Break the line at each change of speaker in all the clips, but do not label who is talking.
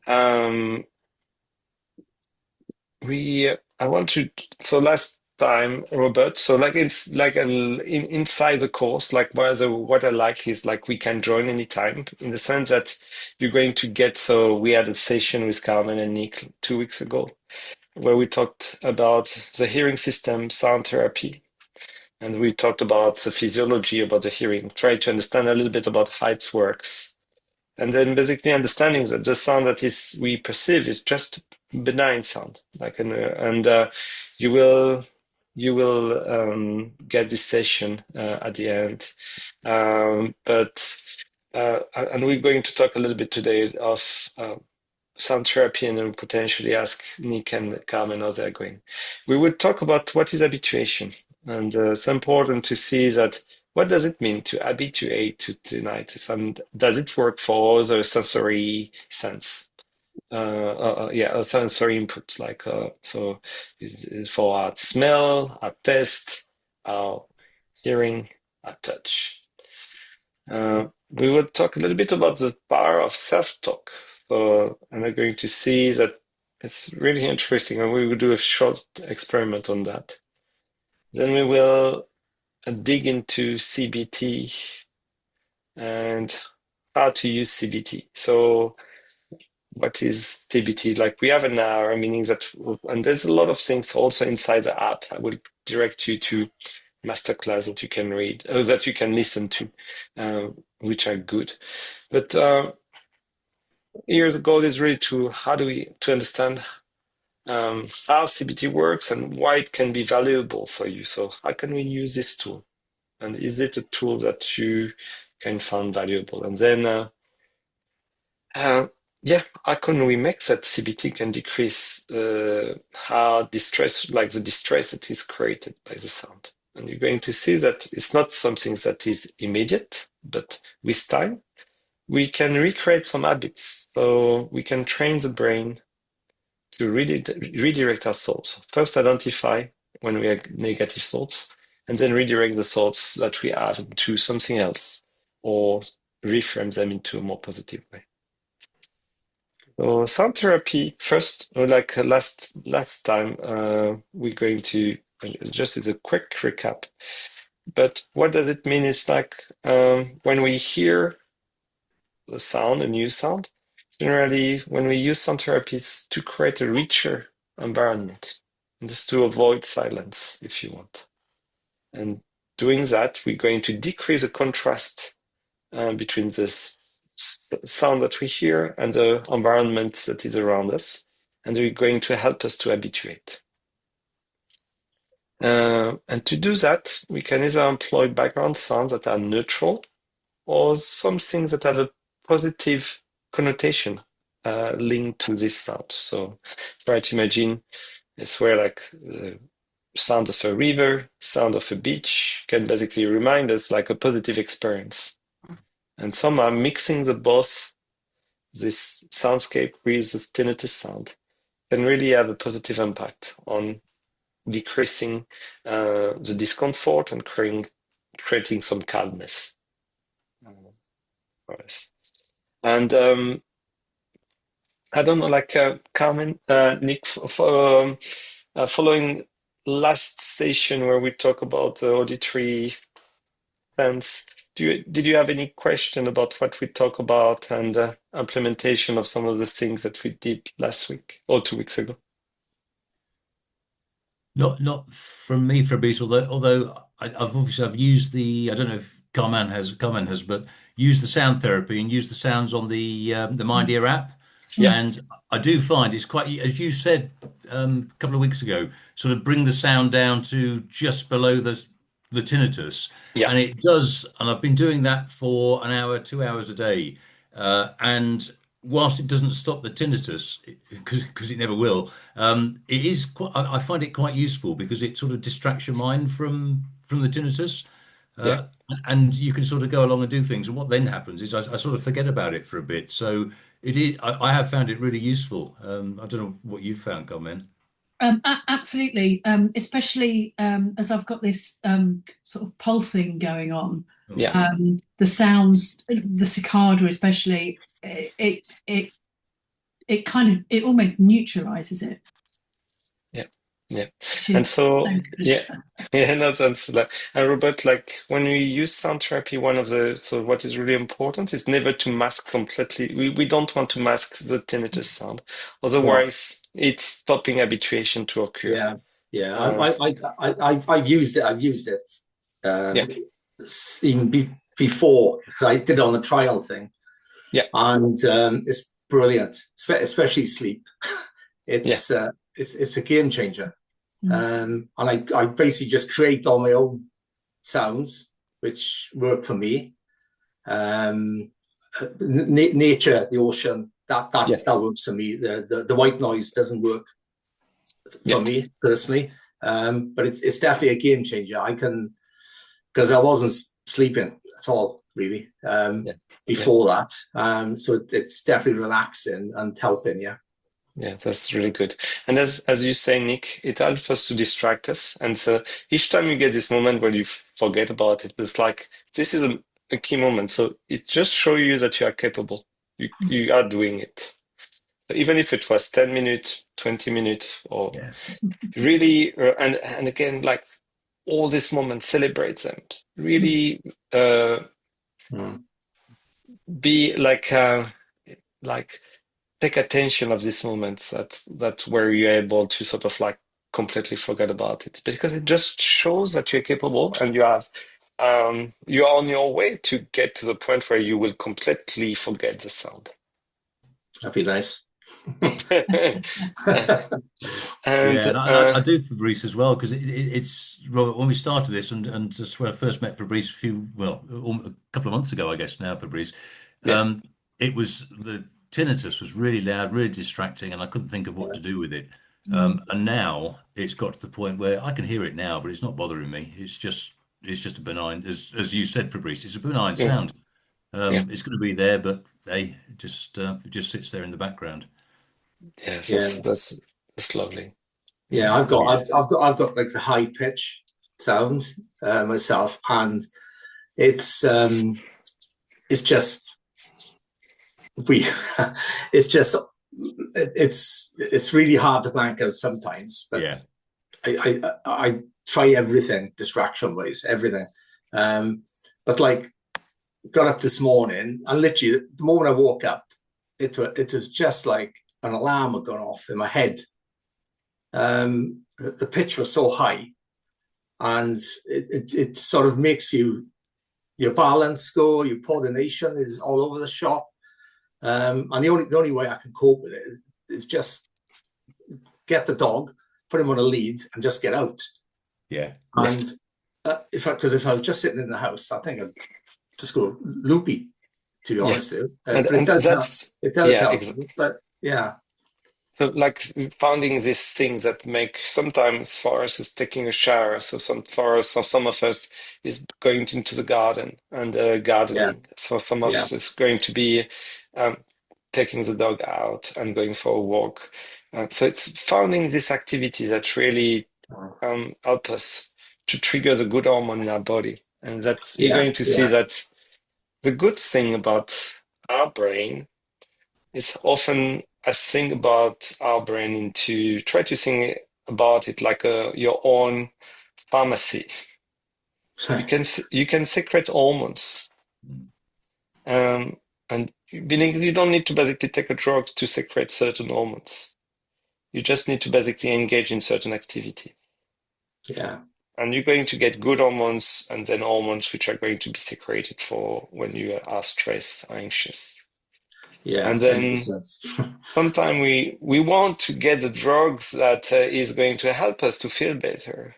Um, I want to, so last time, Robert, so like it's like inside the course, like what I like is like we can join anytime in the sense that you're going to get, so we had a session with Carmen and Nick 2 weeks ago where we talked about the hearing system, sound therapy, and we talked about the physiology about the hearing, try to understand a little bit about how it works. And then basically understanding that the sound that is we perceive is just benign sound, like you will get this session at the end. But and we're going to talk a little bit today of sound therapy and then potentially ask Nick and Carmen how they're going. We would talk about what is habituation, and it's important to see that what does it mean to habituate to tinnitus, and does it work for other sensory sense? Yeah, a sensory input like so for our smell, our taste, our hearing, our touch. We will talk a little bit about the power of self-talk. So, and I'm going to see that it's really interesting, and we will do a short experiment on that. Then we will dig into CBT and how to use CBT. So, what is CBT? Like we have an hour, meaning that, and there's a lot of things also inside the app. I will direct you to masterclass that you can read, or that you can listen to, uh, which are good. But here the goal is really to to understand how CBT works and why it can be valuable for you. So how can we use this tool? And is it a tool that you can find valuable? And then uh, yeah, how can we make that CBT can decrease how distress, like the distress that is created by the sound? And you're going to see that it's not something that is immediate, but with time, we can recreate some habits. So we can train the brain to redirect our thoughts. First, identify when we have negative thoughts, and then redirect the thoughts that we have to something else, or reframe them into a more positive way. So sound therapy first, like last time, we're going to just as a quick recap. But what does it mean? It's like when we hear the sound, a new sound, generally when we use sound therapies to create a richer environment, and just to avoid silence, if you want. And doing that, we're going to decrease the contrast between this sound that we hear and the environment that is around us, and they're going to help us to habituate. And to do that, we can either employ background sounds that are neutral or some things that have a positive connotation linked to this sound. So try to imagine it's where like the sound of a river, sound of a beach can basically remind us like a positive experience. And some are mixing the both this soundscape with the tinnitus sound can really have a positive impact on decreasing the discomfort and creating some calmness for us. And I don't know, like Carmen, Nick, following last session where we talk about the auditory sense, did you have any question about what we talk about and implementation of some of the things that we did last week or 2 weeks ago?
Not from me, Fabrice. I've used the, I don't know if Carmen has, but used the sound therapy and used the sounds on the Mind Ear app,
Yeah,
and I do find it's quite, as you said a couple of weeks ago, sort of bring the sound down to just below the tinnitus,
yeah,
and it does. And I've been doing that for an hour, 2 hours a day, and whilst it doesn't stop the tinnitus, because it never will, it is quite, I find it quite useful because it sort of distracts your mind from the tinnitus,
yeah.
and you can sort of go along and do things. And what then happens is I sort of forget about it for a bit. So it is. I have found it really useful. I don't know what you've found, Carmen.
Absolutely, especially as I've got this sort of pulsing going on.
Oh
Yeah,
yeah.
The sounds, the cicada especially, it it almost neutralizes it,
Yeah, yeah.
which
And
is so
so,
good.
yeah, yeah, no, that's like, and Robert, like when we use sound therapy, one of the, so what is really important is never to mask completely. We don't want to mask the tinnitus sound.
No.
Otherwise, it's stopping habituation to occur.
Yeah. Yeah.
Uh,
I've used it. I've used it
yeah,
um, even before, 'cause I did it on a trial thing,
yeah,
and it's brilliant, especially sleep.
yeah,
It's a game changer.
Mm.
And I basically just create all my own sounds, which work for me. Um, nature, the ocean,
yeah,
that works for me. The white noise doesn't work
yeah,
for me personally, but it's definitely a game changer. I can because I wasn't sleeping at all really
yeah, yeah.
before that, so it's definitely relaxing and helping. Yeah,
Yeah, that's really good. And as you say, Nick, it helps us to distract us. And so each time you get this moment where you forget about it, it's like this is a key moment. So it just shows you that you are capable. You are doing it. So even if it was 10 minutes, 20 minutes, or
Yeah.
really, and again, like all these moments, celebrate them. Really uh,
mm.
be like take attention of these moments. That's where you're able to sort of like completely forget about it because it just shows that you're capable and you're on your way to get to the point where you will completely forget the sound.
That'd be nice.
And
Yeah, and I do Fabrice as well because it's Robert when we started this and just when I first met Fabrice a couple of months ago I guess now Fabrice,
yeah,
um, it was the tinnitus was really loud, really distracting, and I couldn't think of what
Yeah.
to do with it.
Mm.
And now it's got to the point where I can hear it now, but it's not bothering me. It's just a benign, as you said, Fabrice, it's a benign
yeah,
sound.
yeah,
It's going to be there, but hey, it just sits there in the background.
yes,
Yeah,
that's lovely.
yeah.
Yeah, really.
I've got like the high pitch sound myself, and it's um, it's just we, it's just it's really hard to blank out sometimes, but
Yeah,
I try everything distraction wise, everything. Um, but like got up this morning and literally the moment I woke up, it was just like an alarm had gone off in my head. The pitch was so high, and it sort of makes your balance go, your coordination is all over the shop. And the only way I can cope with it is just get the dog, put him on a lead, and just get out.
yeah.
Yeah,
And if I was just sitting in the house, I think I'd just go loopy, to be
yeah,
honest with you.
and
But it
and
does help.
that's
It does
yeah,
help.
exactly.
But yeah,
So like finding these things that make sometimes for us is taking a shower. So some of us is going into the garden and
yeah,
gardening. So some of
yeah,
us is going to be um, taking the dog out and going for a walk. So it's finding this activity that really help us to trigger the good hormone in our body. And that you're
yeah,
going to see
yeah,
that the good thing about our brain it's often a thing about our brain to try to think about it like your own pharmacy. You can secrete hormones,
Mm.
um, and meaning you don't need to basically take a drug to secrete certain hormones. You just need to basically engage in certain activity,
yeah,
and you're going to get good hormones and then hormones which are going to be secreted for when you are stressed, anxious,
yeah,
and
100%.
then sometimes we want to get the drugs that is going to help us to feel better.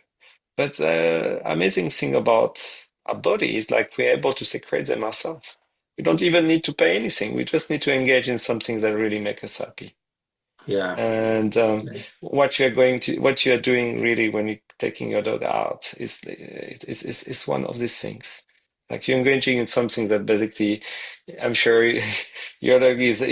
But the amazing thing about our body is like we're able to secrete them ourselves. We don't even need to pay anything. We just need to engage in something that really makes us happy.
Yeah,
And
yeah,
what you are doing really when you're taking your dog out is one of these things. Like you're engaging in something that basically, I'm sure your dog is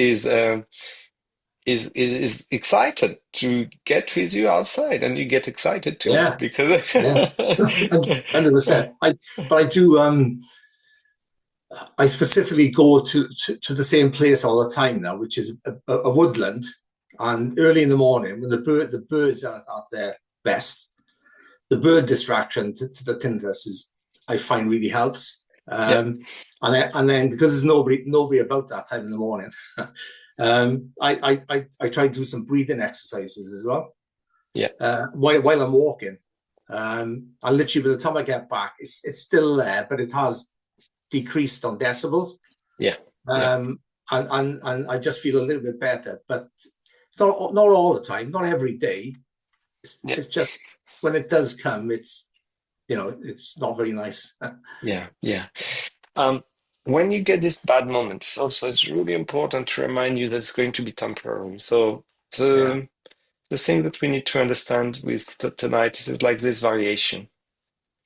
excited to get with you outside, and you get excited too
yeah,
because
yeah, 100%. But I do. I specifically go to the same place all the time now, which is a woodland. And early in the morning, when the birds are at their best, the bird distraction to the tinnitus is, I find, really helps.
Yeah,
And then because there's nobody about that time in the morning, I try to do some breathing exercises as well
yeah,
while I'm walking. And literally by the time I get back, it's still there, but it has decreased on decibels.
yeah, yeah,
Um, and I just feel a little bit better, but it's not all the time, not every day.
yeah,
It's just when it does come, it's not very nice.
yeah, yeah. Um, when you get these bad moments, also it's really important to remind you that it's going to be temporary. So
Yeah.
the thing that we need to understand with tinnitus is like this variation.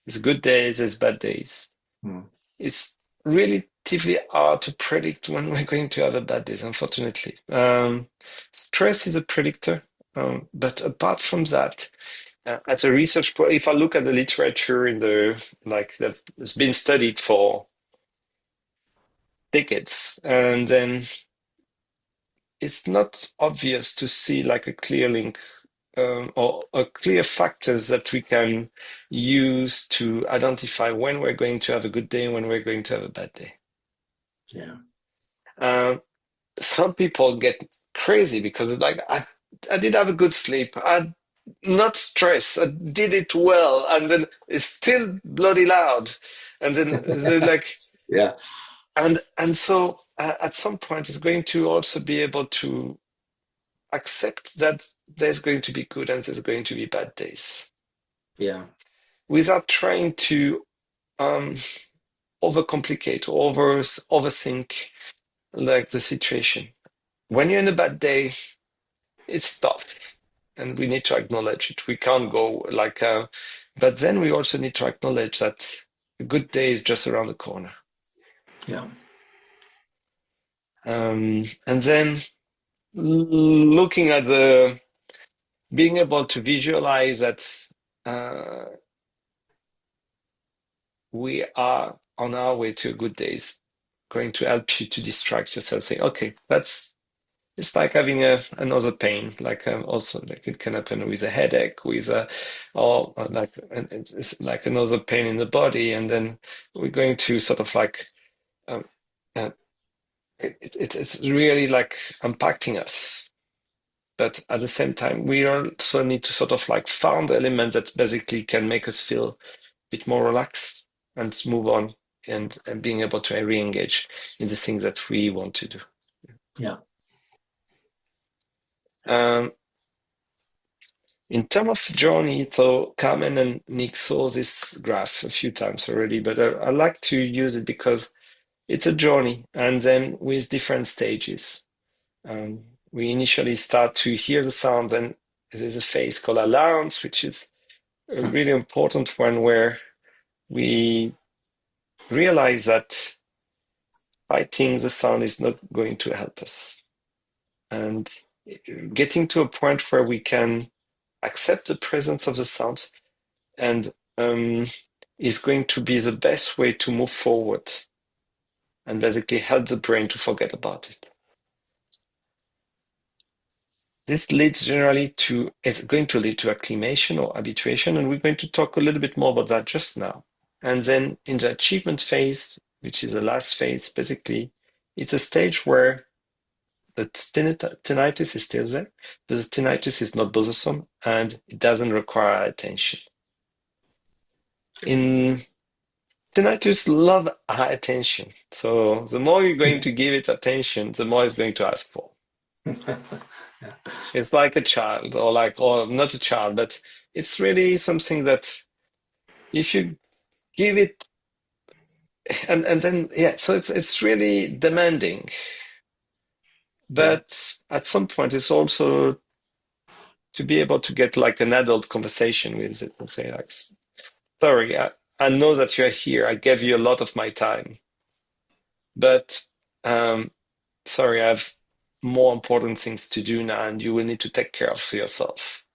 It's good days, it's bad days.
Hmm.
It's relatively hard to predict when we're going to have a bad days, unfortunately. Stress is a predictor, but apart from that, as a research, if I look at the literature in the like that's been studied for decades, and then it's not obvious to see like a clear link or a clear factors that we can use to identify when we're going to have a good day and when we're going to have a bad day.
Yeah.
Um, some people get crazy because like I did have a good sleep. I not stressed. I did it well, and then it's still bloody loud. And then they're like,
Yeah.
and so at some point, it's going to also be able to accept that there's going to be good and there's going to be bad days
Yeah.
without trying to um, overcomplicate or overthink like the situation. When you're in a bad day, it's tough and we need to acknowledge it. We can't go like, but then we also need to acknowledge that a good day is just around the corner.
Yeah.
And then looking at the being able to visualize that uh, we are on our way to a good day is going to help you to distract yourself. Say, okay, that's it's like having another pain, like also like it can happen with a headache, with a or like it's like another pain in the body, and then we're going to sort of like um, uh, it's really like impacting us. But at the same time, we also need to sort of like find elements that basically can make us feel a bit more relaxed and move on and being able to re-engage in the things that we want to do.
Yeah.
Um, in terms of journey, so Carmen and Nick saw this graph a few times already, but I like to use it because it's a journey and then with different stages. We initially start to hear the sound, and there's a phase called allowance, which is a really important one where we realize that fighting the sound is not going to help us. And getting to a point where we can accept the presence of the sound and is going to be the best way to move forward and basically help the brain to forget about it. This leads generally to, is going to lead to acclimation or habituation, and we're going to talk a little bit more about that just now. And then in the achievement phase, which is the last phase, basically, it's a stage where the tinnitus is still there, but the tinnitus is not bothersome and it doesn't require attention. In tinnitus, love high attention. So the more you're going to give it attention, the more it's going to ask for.
Yeah.
It's like a child, or not a child, but it's really something that if you give it, and then yeah, so it's really demanding.
Yeah.
But at some point, it's also to be able to get like an adult conversation with it and say like, sorry, I know that you're here. I gave you a lot of my time, but um, sorry, I have more important things to do now, and you will need to take care of yourself.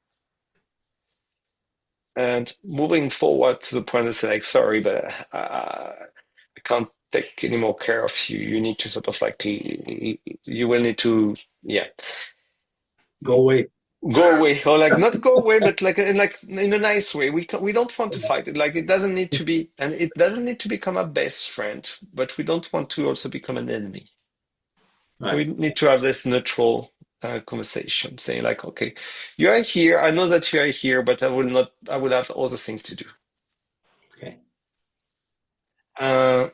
And moving forward to the point of say like, sorry, but I can't take any more care of you. You need to sort of like, you will need to, yeah,
Go away.
go away, or like not go away, but like in a nice way. We don't want to fight it. Like it doesn't need to be, and it doesn't need to become a best friend, but we don't want to also become an enemy. So we
Right.
need to have this neutral conversation, saying like, okay, you are here. I know that you are here, but I will not. I will have other things to do.
Okay.
Uh,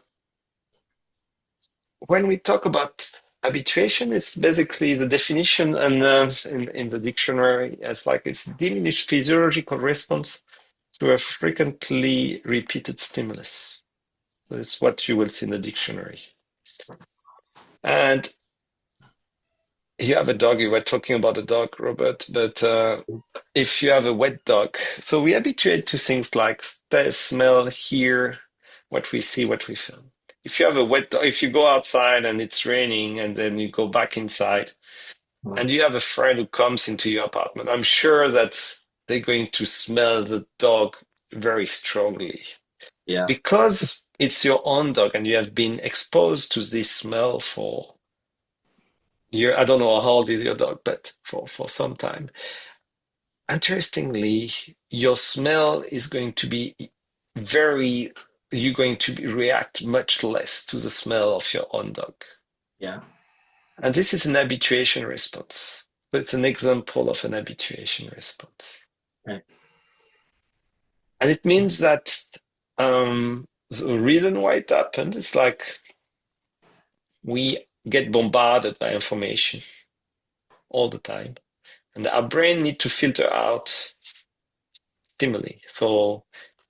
when we talk about habituation, it's basically the definition, and in the dictionary, as like it's diminished physiological response to a frequently repeated stimulus. That's what you will see in the dictionary. And you have a dog. You were talking about a dog, Robert, but if you have a wet dog, so we habituate to things like taste, smell, hear, what we see, what we feel. If you have a wet dog, if you go outside and it's raining and then you go back inside and you have a friend who comes into your apartment, I'm sure that they're going to smell the dog very strongly
Yeah.
because it's your own dog and you have been exposed to this smell for year. I don't know how old is your dog, but for some time. Interestingly, your smell is going to be very, you're going to react much less to the smell of your own dog.
Yeah.
And this is an habituation response. So it's an example of an habituation response.
Right.
And it means that the reason why it happened is like we get bombarded by information all the time. And our brain need to filter out stimuli. So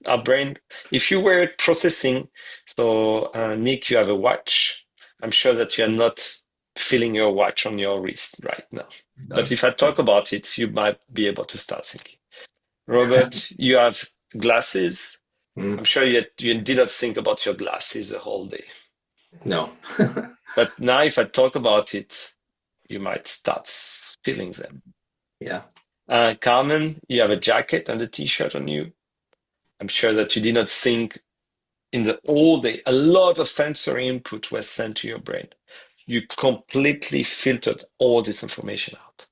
our brain, if you were processing, so Nick, you have a watch. I'm sure that you are not feeling your watch on your wrist right now. But
No.
if I talk about it, you might be able to start thinking. Robert, you have glasses. I'm
Mm.
sure you did not think about your glasses the whole day.
No.
But now if I talk about it, you might start feeling them.
Yeah.
Carmen, you have a jacket and a t-shirt on you. I'm sure that you did not think in the whole day. A lot of sensory input was sent to your brain. You completely filtered all this information out.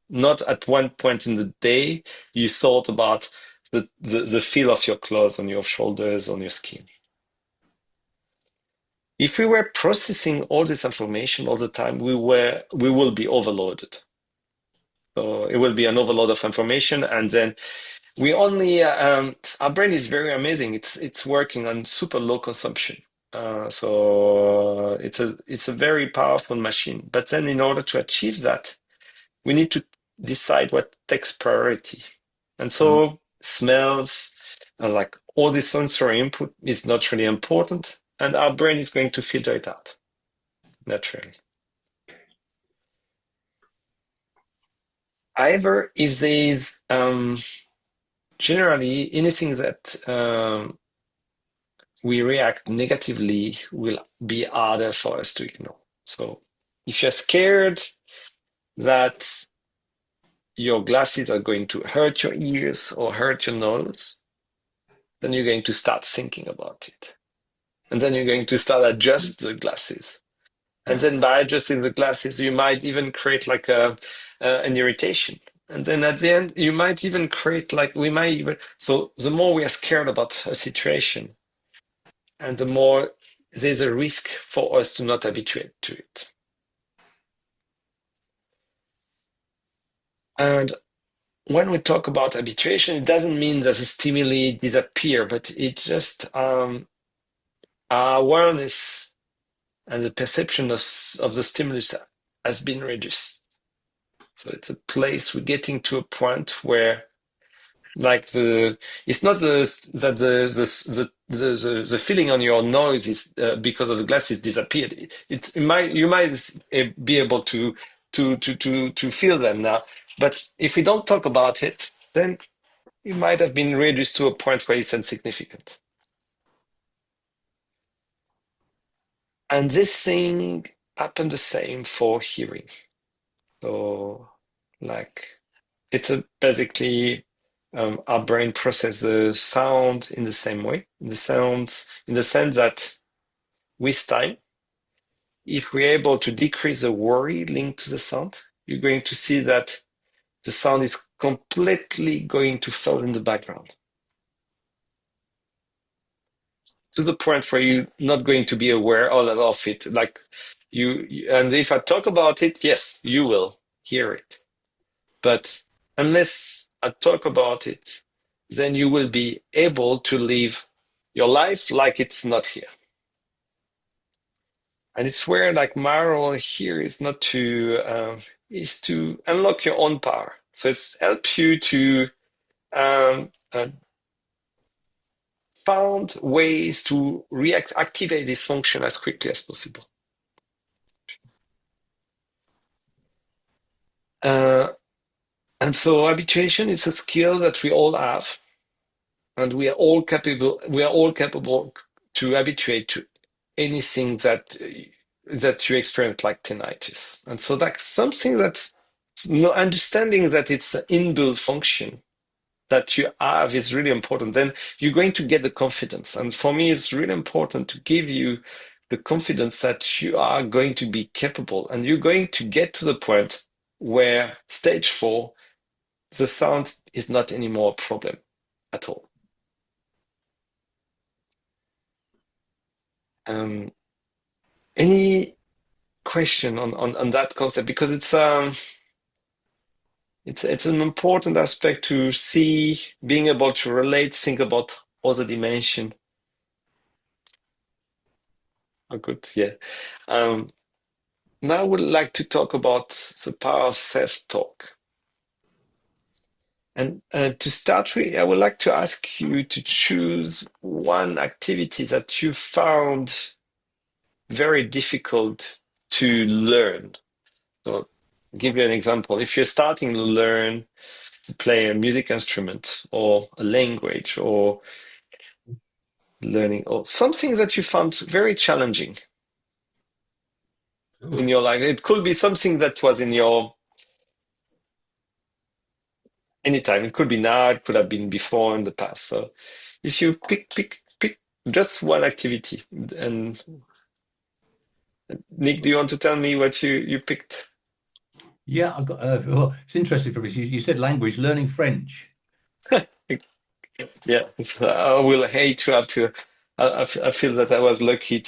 Not at one point in the day you thought about the feel of your clothes on your shoulders, on your skin. If we were processing all this information all the time, we will be overloaded. So it will be an overload of information, and then we only our brain is very amazing. It's working on super low consumption. So it's a very powerful machine. But then in order to achieve that, we need to decide what takes priority. And
Mm.
so smells and like all this sensory input is not really important, and our brain is going to filter it out naturally. However, if there is generally anything that we react negatively will be harder for us to ignore. So if you're scared that your glasses are going to hurt your ears or hurt your nose, then you're going to start thinking about it. And then you're going to start adjust the glasses. And
Yeah.
then by adjusting the glasses, you might even create like an irritation. And then at the end, you might even create like, we might even, so the more we are scared about a situation, and the more there's a risk for us to not habituate to it. And when we talk about habituation, it doesn't mean that the stimuli disappear, but it just our awareness and the perception of the stimulus has been reduced. So it's a place we're getting to a point where like it's not that the feeling on your nose is because of the glasses disappeared. You might be able to feel them now, but if we don't talk about it, then it might have been reduced to a point where it's insignificant. And this thing happened the same for hearing. So like it's basically our brain processes the sound in the same way, in the sense that with time, if we're able to decrease the worry linked to the sound, you're going to see that the sound is completely going to fall in the background to the point where you're not going to be aware all of it. Like and if I talk about it, yes, you will hear it. But unless I talk about it, then you will be able to live your life like it's not here. And it's where like my role here is to unlock your own power. So it's help you to found ways to activate this function as quickly as possible. Uh, and so habituation is a skill that we all have, and we are all capable. We are all capable to habituate to anything that you experience, like tinnitus. And so that's something that's understanding that it's an inbuilt function that you have is really important. Then you're going to get the confidence. And for me, it's really important to give you the confidence that you are going to be capable, and you're going to get to the point where stage 4, the sound is not anymore a problem at all. Any question on that concept? Because it's an important aspect to see, being able to relate, think about other dimension. Oh, good, yeah. Now I would like to talk about the power of self-talk. And to start with, I would like to ask you to choose one activity that you found very difficult to learn. So I'll give you an example. If you're starting to learn to play a music instrument or a language or learning or something that you found very challenging in your life, it could be something that was in your anytime. It could be now, it could have been before in the past. So if you pick just one activity, and Nick, do you want to tell me what you picked?
Yeah, I've got. Well, it's interesting for me. You said language, learning French.
Yeah, so I will hate to have to. I feel that I was lucky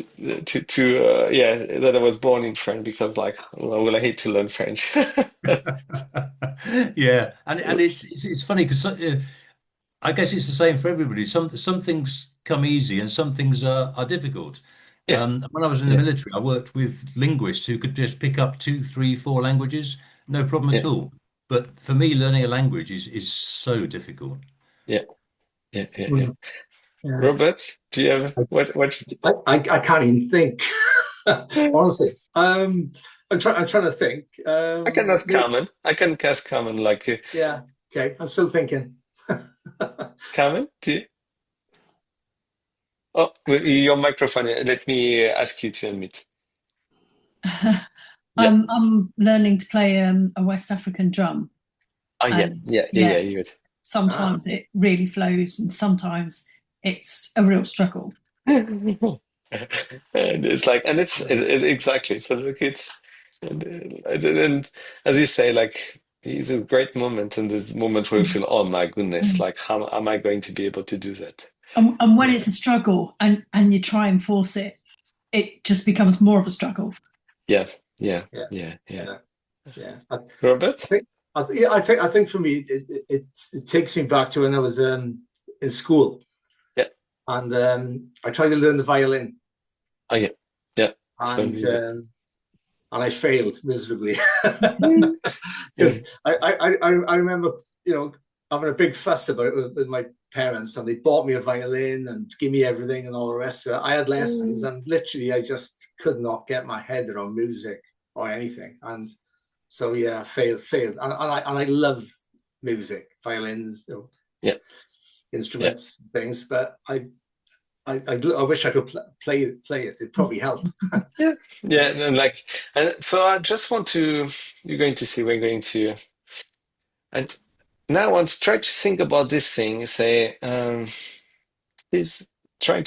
yeah, that I was born in France, because like I will hate to learn French.
Yeah, and it's funny because I guess it's the same for everybody. Some things come easy and some things are difficult.
Yeah,
When I was in the
yeah,
military, I worked with linguists who could just pick up two, three, four languages, no problem
yeah,
at all. But for me, learning a language is so difficult.
yeah, yeah, yeah, yeah.
Mm, yeah.
Robert, do you have what?
I can't even think. Honestly, I'm trying to think.
I can ask Carmen. I can ask Carmen. Like
Yeah. Okay. I'm still thinking.
Carmen, do you? Oh, your microphone. Let me ask you to unmute. Yeah.
I'm learning to play a West African drum,
Oh, yeah,
and
yeah, yeah,
yeah,
yeah. You would.
Ah.
sometimes it really flows, and sometimes it's a real struggle.
And it's like, and exactly. So look, it's and as you say, like it's a great moment, and this moment where you feel, oh my goodness,
Mm.
like how am I going to be able to do that?
And when
Yeah,
it's a struggle and you try and force it, it just becomes more of a struggle.
yeah, yeah,
Yeah.
yeah, yeah.
Yeah. Yeah. I
Robert?
think. Yeah. I think for me, it takes me back to when I was in school,
Yeah.
and I tried to learn the violin,
Oh, yeah, yeah. So
and
music.
I failed miserably
Yeah.
because I remember having a big fuss about it with my parents, and they bought me a violin and give me everything and all the rest of it. I had lessons, and literally I just could not get my head around music or anything, and so yeah, failed, and I love music, violins,
Yeah, yeah.
instruments, things, but I wish I could play it. It'd probably help.
Yeah, yeah, and like, and so I just want to, you're going to see, we're going to, and now I want to try to think about this thing, say, is try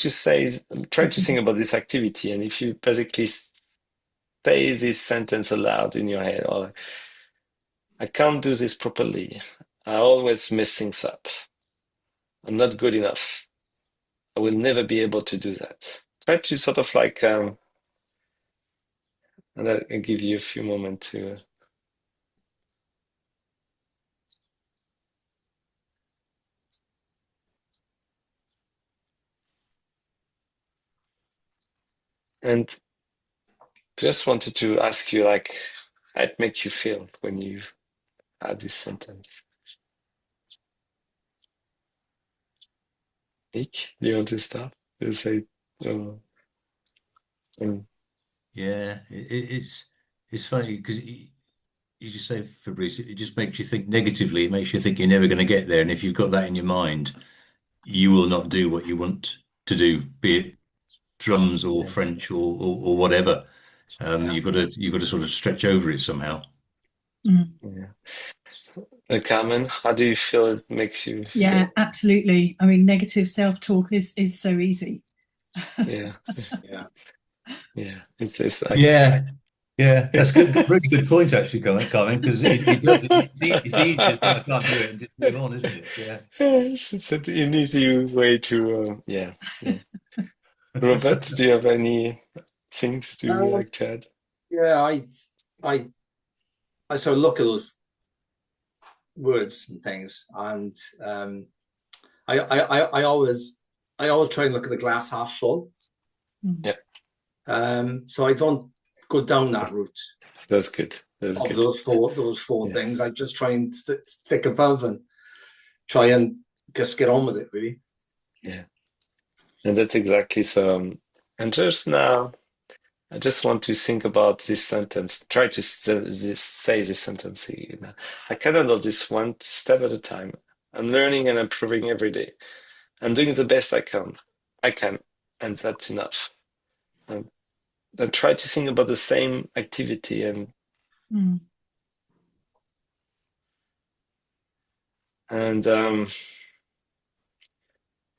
to think about this activity, and if you basically say this sentence aloud in your head, or like, I can't do this properly. I always mess things up. I'm not good enough. I will never be able to do that. Try to sort of like, and I'll give you a few moments to, and just wanted to ask you, like, how it make you feel when you add this sentence. Nick, do you want to start? You say, uh, um,
Yeah, it's funny because you just say, Fabrice, it just makes you think negatively. It makes you think you're never going to get there, and if you've got that in your mind, you will not do what you want to do, be it drums or
yeah,
French or whatever. You've got to sort of stretch over it somehow.
Mm.
yeah. Carmen, how do you feel it makes you
Yeah,
feel?
absolutely. I mean, negative self-talk is so easy.
Yeah,
Yeah.
yeah. It's like,
Yeah, yeah, that's good. Really good point, actually, Carmen, because it does. It's easy to think I can't do it and just move on, isn't it? Yeah.
it's an easy way to, yeah, yeah. Robert, do you have any things to
Um,
like to add?
yeah, I, I sort of look at those words and things, and I always try and look at the glass half full.
Mm.
Yeah,
So I don't go down that route
that's good. That's
of
good.
those four
Yeah,
things. I just try and stick above and try and just get on with it, really.
yeah. And that's exactly so. And just now, I just want to think about this sentence. Try to say this sentence. You know. I can handle this one step at a time. I'm learning and improving every day. I'm doing the best I can. I can, and that's enough. And then try to think about the same activity,
Mm.
and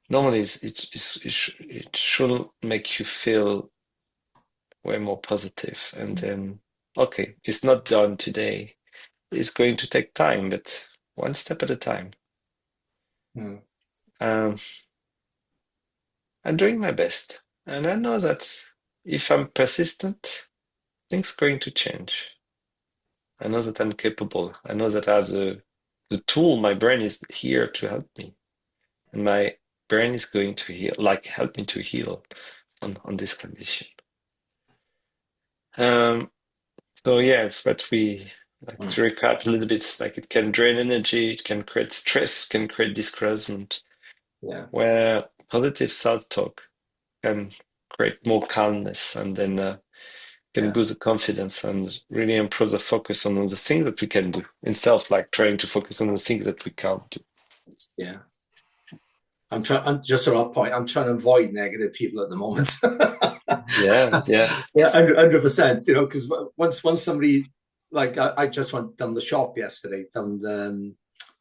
normally it should make you feel way more positive. And then, okay, it's not done today. It's going to take time, but one step at a time.
Mm.
Um, I'm doing my best, and I know that if I'm persistent, things are going to change. I know that I'm capable. I know that I have the tool. My brain is here to help me, and my brain is going to heal, like help me to heal on this condition. Um, so yeah, it's what we like to recap a little bit. Like it can drain energy, it can create stress, can create discouragement.
Yeah,
Where positive self-talk can create more calmness, and then can
yeah,
boost the confidence and really improve the focus on the things that we can do instead of like trying to focus on the things that we can't do.
yeah. I'm just at that point. I'm trying to avoid negative people at the moment.
Yeah, yeah,
Yeah, 100%. Because once somebody like I just went down the shop yesterday, down the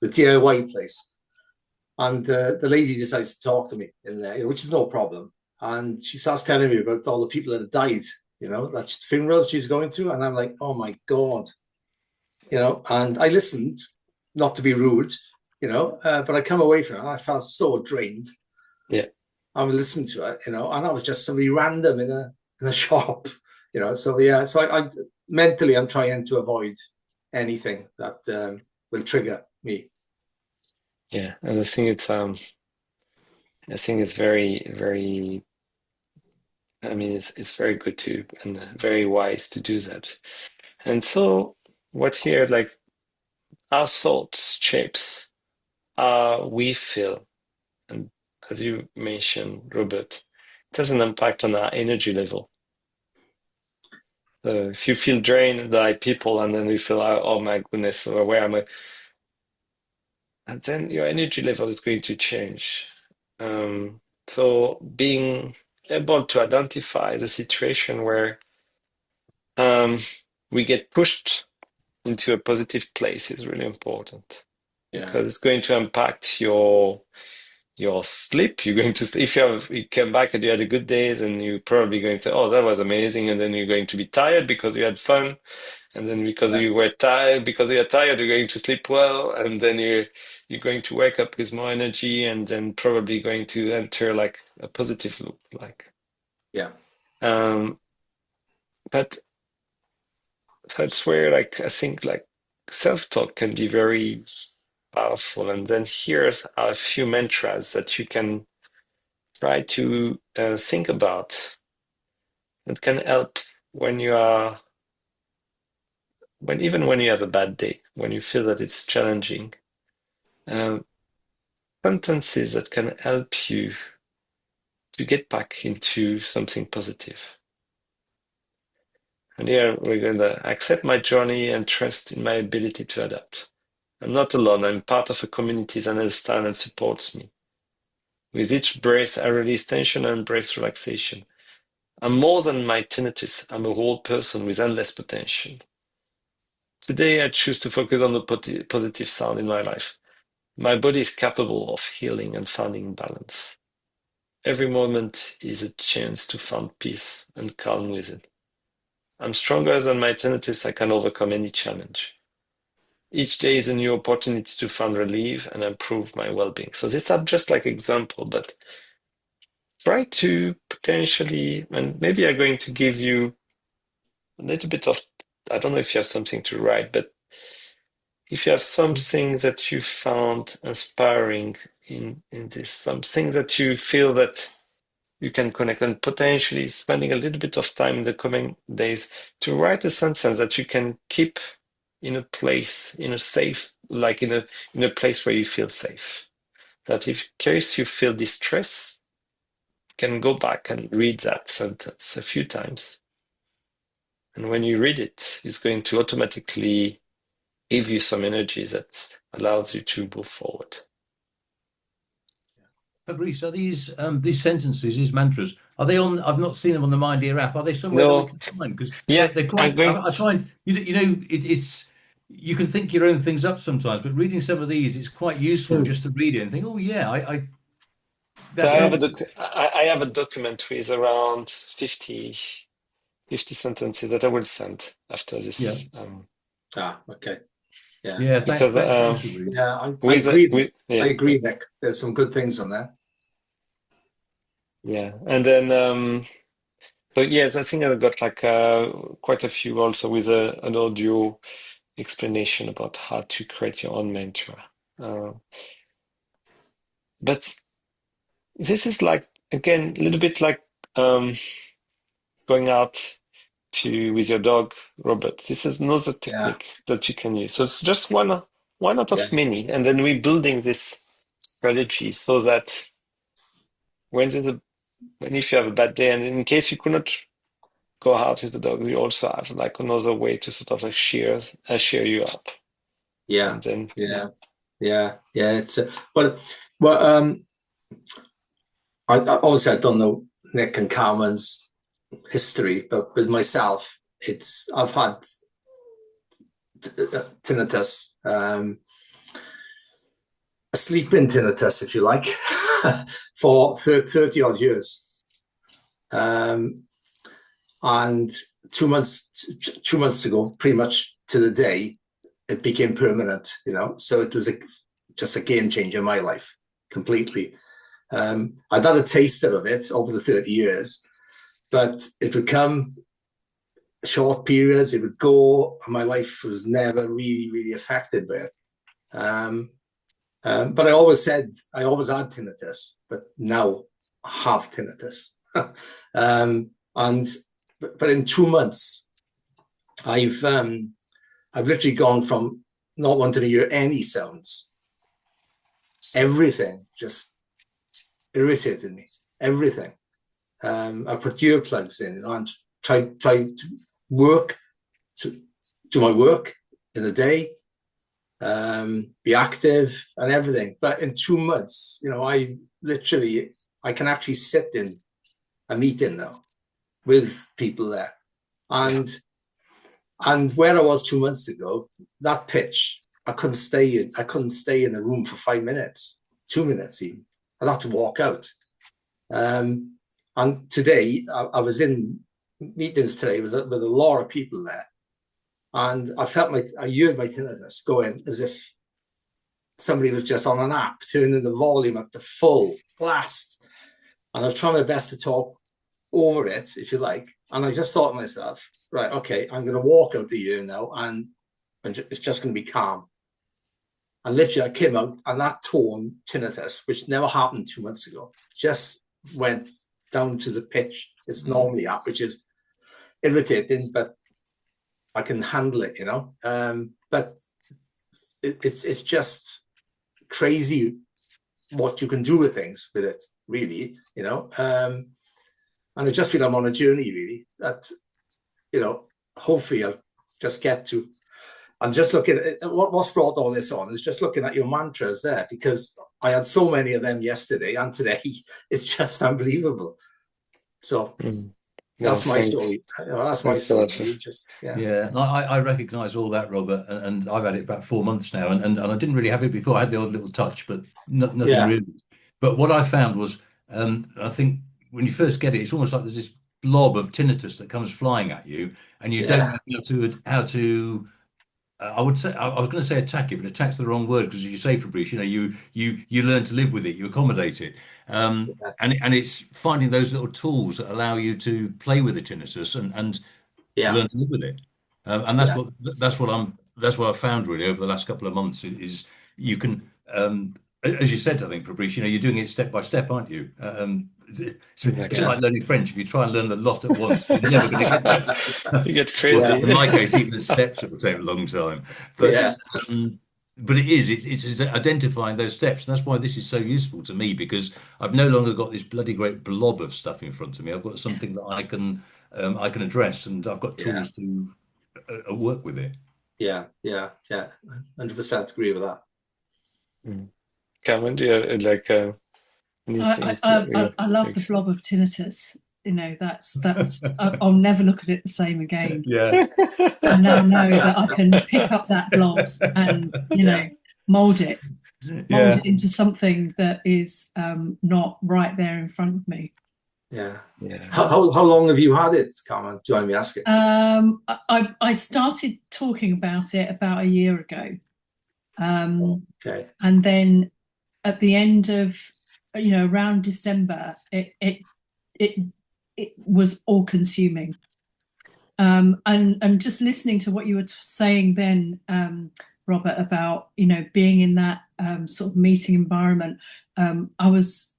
DIY place, and the lady decides to talk to me in there, which is no problem. And she starts telling me about all the people that have died, that funerals she's going to, and I'm like, oh my god, And I listened, not to be rude, but I come away from it, and I felt so drained.
yeah,
I would listen to it, and that was just somebody random in a shop, So yeah, so I mentally I'm trying to avoid anything that will trigger me.
yeah. And I think it's very, very. I mean, it's very good to and very wise to do that. And so, what here, like our thoughts shapes how we feel, and as you mentioned, Robert, it has an impact on our energy level. So if you feel drained by people, and then you feel, oh my goodness, where am I? And then your energy level is going to change. So being able to identify the situation where um, we get pushed into a positive place is really important
Yeah,
because it's going to impact your your sleep. You're going to, if you come back and you had a good days, and you're probably going to say, oh, that was amazing. And then you're going to be tired because you had fun. And then because
Yeah.
you were tired, because you're tired, you're going to sleep well. And then you're going to wake up with more energy, and then probably going to enter like a positive loop. Like,
Yeah.
um, but so it's where like I think like self-talk can be very powerful. And then here are a few mantras that you can try to think about that can help when you are even when you have a bad day, when you feel that it's challenging. Um, Sentences that can help you to get back into something positive. And here we're going to accept my journey and trust in my ability to adapt. I'm not alone. I'm part of a community that understands and supports me. With each breath, I release tension and embrace relaxation. I'm more than my tinnitus. I'm a whole person with endless potential. Today, I choose to focus on the positive sound in my life. My body is capable of healing and finding balance. Every moment is a chance to find peace and calm within. I'm stronger than my tinnitus. I can overcome any challenge. Each day is a new opportunity to find relief and improve my well-being. So these are just like example, but try to potentially, and maybe I'm going to give you a little bit of, I don't know if you have something to write, but if you have something that you found inspiring in this, something that you feel that you can connect, and potentially spending a little bit of time in the coming days to write a sentence that you can keep in a place, in a safe, like in a place where you feel safe. That if in case you feel distress, you can go back and read that sentence a few times. And when you read it, it's going to automatically give you some energy that allows you to move forward.
Fabrice, are these sentences, these mantras, are they on? I've not seen them on the Mind Ear app. Are they somewhere that we
No,
can find? Because
yeah,
they're
I'm
quite.
going.
I find it's you can think your own things up sometimes, but reading some of these, it's quite useful
Mm.
just to read it and think, oh yeah, I
So
that helps.
I have a document with around 50 sentences that I will send after
Yeah,
this.
Okay. Yeah.
yeah.
Because
Thanks, Fabrice.
Yeah. I agree. I
yeah,
agree, Nick. There's some good things on there.
yeah. And then so yes, I think I got like quite a few also with an audio explanation about how to create your own mantra. Uh, but this is like again a little bit like um, going out to with your dog, Robert. This is another
Yeah.
technique that you can use. So it's just one out
Yeah.
of many, and then we're building this strategy so that when there's a when if you have a bad day, and in case you could not go out with the dog, we also have like another way to sort of like cheer you up,
Yeah.
and then
Yeah. Yeah. Yeah. It's but I obviously I don't know Nick and Carmen's history, but with myself, I've had tinnitus, a sleeping tinnitus, if you like, for 30 odd years. And 2 months ago, pretty much to the day, it became permanent, So it was just a game changer in my life completely. I'd had a taster of it over the 30 years, but it would come short periods, it would go, and my life was never really, really affected by it. But I always said I always had tinnitus, but now I have tinnitus. And but in 2 months, I've literally gone from not wanting to hear any sounds. Everything just irritated me. Everything. I put earplugs in, and tried to work to do my work in the day, be active and everything. But in 2 months, I can actually sit in a meeting now with people there.
yeah,
And where I was 2 months ago, that pitch, I couldn't stay in a room for 5 minutes, 2 minutes even. I'd have to walk out. And today, I was in meetings today with a lot of people there, and I heard my tinnitus going as if somebody was just on an app, turning the volume up to full blast. And I was trying my best to talk over it, if you like. And I just thought to myself, right, okay, I'm going to walk out the year now, and it's just going to be calm. And literally, I came out, and that tone tinnitus, which never happened 2 months ago, just went down to the pitch it's normally at, which is irritating, but I can handle it, But it's just crazy what you can do with things with it, really, And I just feel I'm on a journey, really, that, hopefully I'll just get to. I'm just looking at what's brought all this on is just looking at your mantras there, because I had so many of them yesterday and today. It's just unbelievable. So that's
Nice,
my
thanks.
story. That's my
Thanks a
story.
lot.
Really. Just
Yeah, and I recognise all that, Robert, and I've had it about 4 months now, and I didn't really have it before. I had the odd little touch, but nothing
yeah,
really. But what I found was, I think when you first get it, it's almost like there's this blob of tinnitus that comes flying at you, and you don't
yeah,
know how to I would say I was going to say attack it, but attack's the wrong word because as you say, Fabrice, you learn to live with it, you accommodate it,
yeah,
and it's finding those little tools that allow you to play with the tinnitus and
yeah,
learn to live with it. And
yeah,
that's what I've found really over the last couple of months is you can as you said, I think, Fabrice, you're doing it step by step, aren't you? It's a bit
Exactly.
yeah,
like learning French. If you try and learn the lot at once, you're never going to get there.
You get
Well,
yeah,
crazy.
in my case, even the steps it will take a long time. But
yeah,
um, but it's identifying those steps, and that's why this is so useful to me because I've no longer got this bloody great blob of stuff in front of me. I've got something that I can address, and I've got
yeah,
tools to work with it.
yeah, yeah, yeah. 100% agree with that.
Mm. Cameron, do you like anything
I,
to
I, I I love the blob of tinnitus. I'll never look at it the same again.
Yeah,
I now know that I can pick up that blob and
Yeah,
mold it, mold
yeah.
it into something that is not right there in front of me.
yeah.
Yeah.
How long have you had it, Carmen? Do you mind me asking?
I started talking about it about a year ago,
Okay.
and then at the end of around December, it it was all consuming. And just listening to what you were saying then, Robert, about being in that sort of meeting environment, I was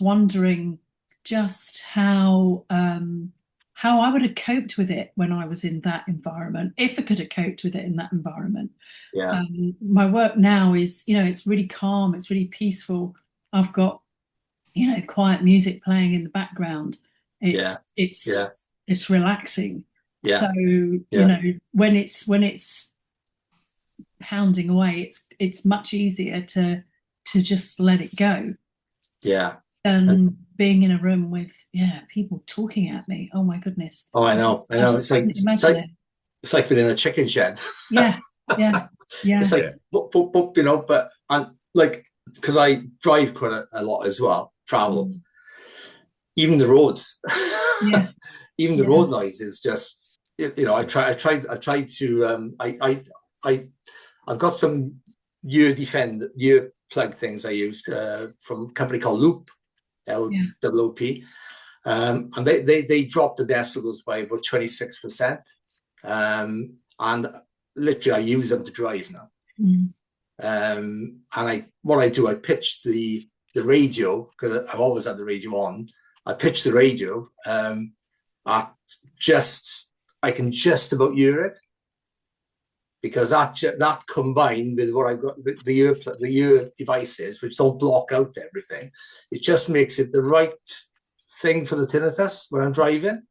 wondering just how I would have coped with it when I was in that environment, if I could have coped with it in that environment.
Yeah,
My work now is, it's really calm, it's really peaceful. I've got, quiet music playing in the background.
yeah,
It's it's
yeah,
it's relaxing.
yeah,
So,
yeah,
when it's pounding away, it's much easier to just let it go
yeah. And
than being in a room with, people talking at me. Oh my goodness.
oh, I
I
know,
just
I
I
know.
just couldn't
It's
imagine
like
it.
it's like being in a chicken shed.
Yeah, yeah,
It's
yeah,
like,
Yeah.
but and like because I drive quite a lot as well, travel.
mm,
Even the roads,
yeah,
even the
yeah,
road noise is just I tried to I I've got some ear plug things I use from a company called Loop,
yeah,
LOOP, and they dropped the decibels by about 26%, and literally I use them to drive now.
mm,
And what I do, I pitch the radio because I've always had the radio on. I pitch the radio at just I can just about hear it because that combined with what I've got the ear devices which don't block out everything, it just makes it the right thing for the tinnitus when I'm driving.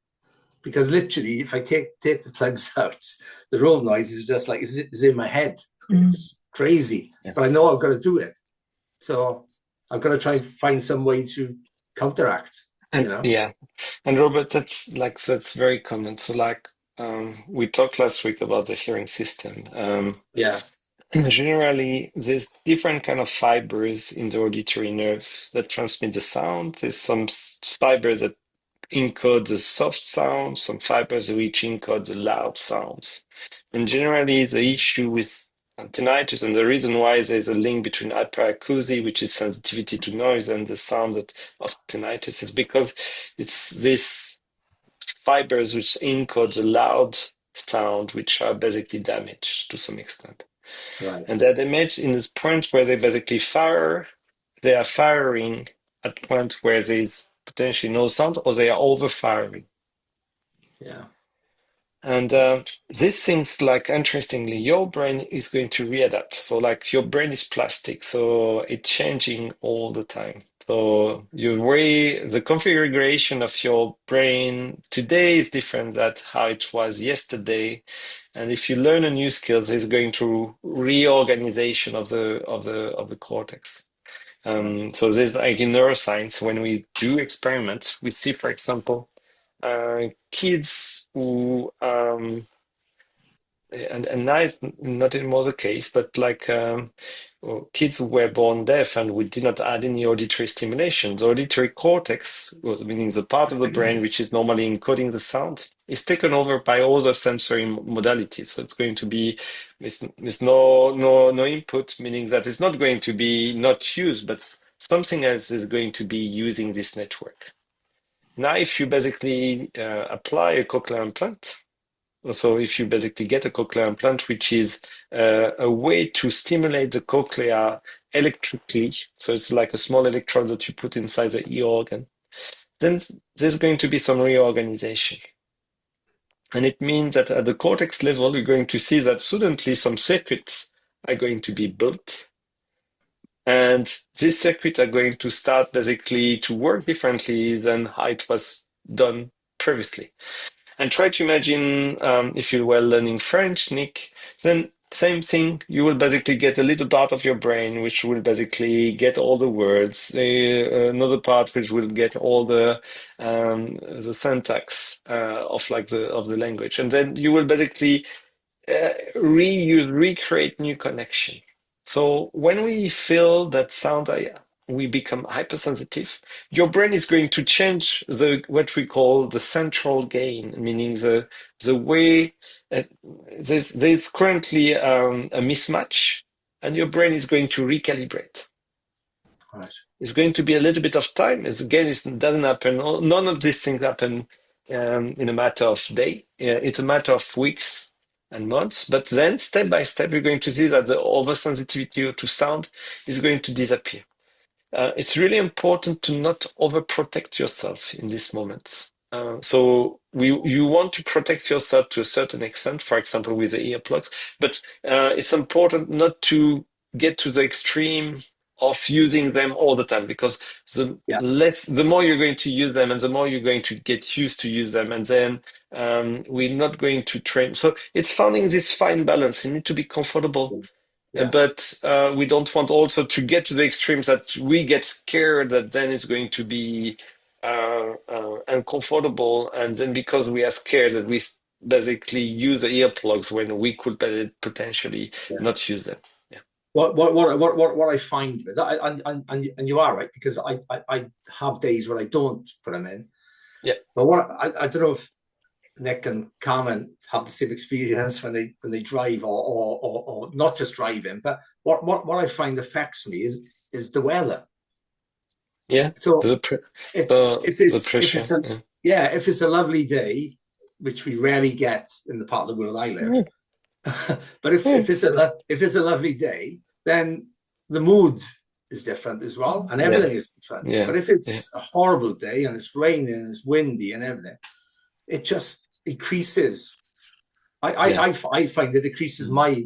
Because literally, if I take the plugs out, the road noise is just like is in my head.
mm.
It's crazy,
Yeah.
but I know I've got to do it. So I've got to try and find some way to counteract.
And yeah, and Robert, that's very common. So like we talked last week about the hearing system.
Yeah,
Generally, there's different kind of fibers in the auditory nerve that transmit the sound. There's some fibers that encode the soft sound, some fibers which encode the loud sounds. And generally, the issue with tinnitus, and the reason why there's a link between hyperacusis, which is sensitivity to noise, and the sound of tinnitus, is because it's these fibers which encode the loud sound, which are basically damaged to some extent.
Right.
And they're damaged in this point where they basically fire, they are firing at point where there is potentially no sound, or they are over firing.
Yeah.
And these things, like, interestingly, your brain is going to readapt. So, like, your brain is plastic, so it's changing all the time. So the configuration of your brain today is different than how it was yesterday. And if you learn a new skill, there's going to reorganization of the cortex.
Right.
So there's, like, in neuroscience, when we do experiments, we see, for example, kids who and now it's not anymore the case, but like kids who were born deaf and we did not add any auditory stimulation, the auditory cortex, meaning the part of the brain which is normally encoding the sound, is taken over by other sensory modalities. So it's going to be with no input, meaning that it's not going to be not used, but something else is going to be using this network. Now, if you basically apply a cochlear implant, so if you basically get a cochlear implant, which is a way to stimulate the cochlea electrically, so it's like a small electrode that you put inside the ear organ, then there's going to be some reorganization. And it means that at the cortex level, you're going to see that suddenly some circuits are going to be built. And these circuits are going to start basically to work differently than how it was done previously. And try to imagine if you were learning French, Nick, then same thing. You will basically get a little part of your brain which will basically get all the words, another part which will get all the syntax of the language, and then you will basically recreate new connection. So when we feel that sound, we become hypersensitive. Your brain is going to change what we call the central gain, meaning the way there's currently a mismatch, and your brain is going to recalibrate.
Right.
It's going to be a little bit of time. It doesn't happen. None of these things happen in a matter of day. It's a matter of weeks and months. But then, step by step, you're going to see that the oversensitivity to sound is going to disappear. It's really important to not overprotect yourself in these moments. So you want to protect yourself to a certain extent, for example, with the earplugs, but it's important not to get to the extreme of using them all the time, because
Yeah.
the more you're going to use them and the more you're going to get used to use them, and then we're not going to train. So it's finding this fine balance. You need to be comfortable,
Yeah.
but we don't want also to get to the extremes that we get scared that then it's going to be uncomfortable, and then because we are scared that we basically use the earplugs when we could potentially
Yeah.
not use them. Yeah.
What I find is, and you are right, because I have days where I don't put them in.
Yeah.
But what I don't know if Nick and Carmen have the same experience when they drive, or not just driving, but what I find affects me is the weather.
Yeah.
So
The pr-
if
the
if
pressure.
it's a
Yeah.
yeah, if it's a lovely day, which we rarely get in the part of the world I live, but
Yeah.
if it's a lovely day, then the mood is different as well, and everything
Yes.
is different.
Yeah.
But if
Yeah.
it's a horrible day and it's raining and it's windy and everything, it just increases.
Yeah.
I find it decreases my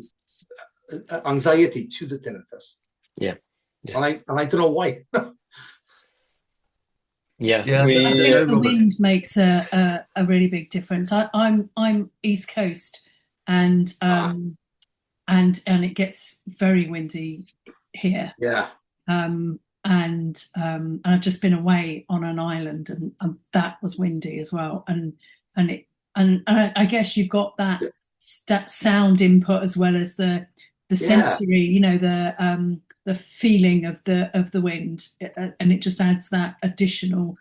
anxiety to the tinnitus,
Yeah. Yeah.
and I don't know why.
Yeah.
Yeah,
I
I don't
think
know,
the
Robert.
wind makes a really big difference. I'm East Coast, and and it gets very windy here.
Yeah,
And I've just been away on an island, and that was windy as well. And I guess you've got that sound input as well as the the
Yeah.
sensory, the feeling of the wind, and it just adds that additional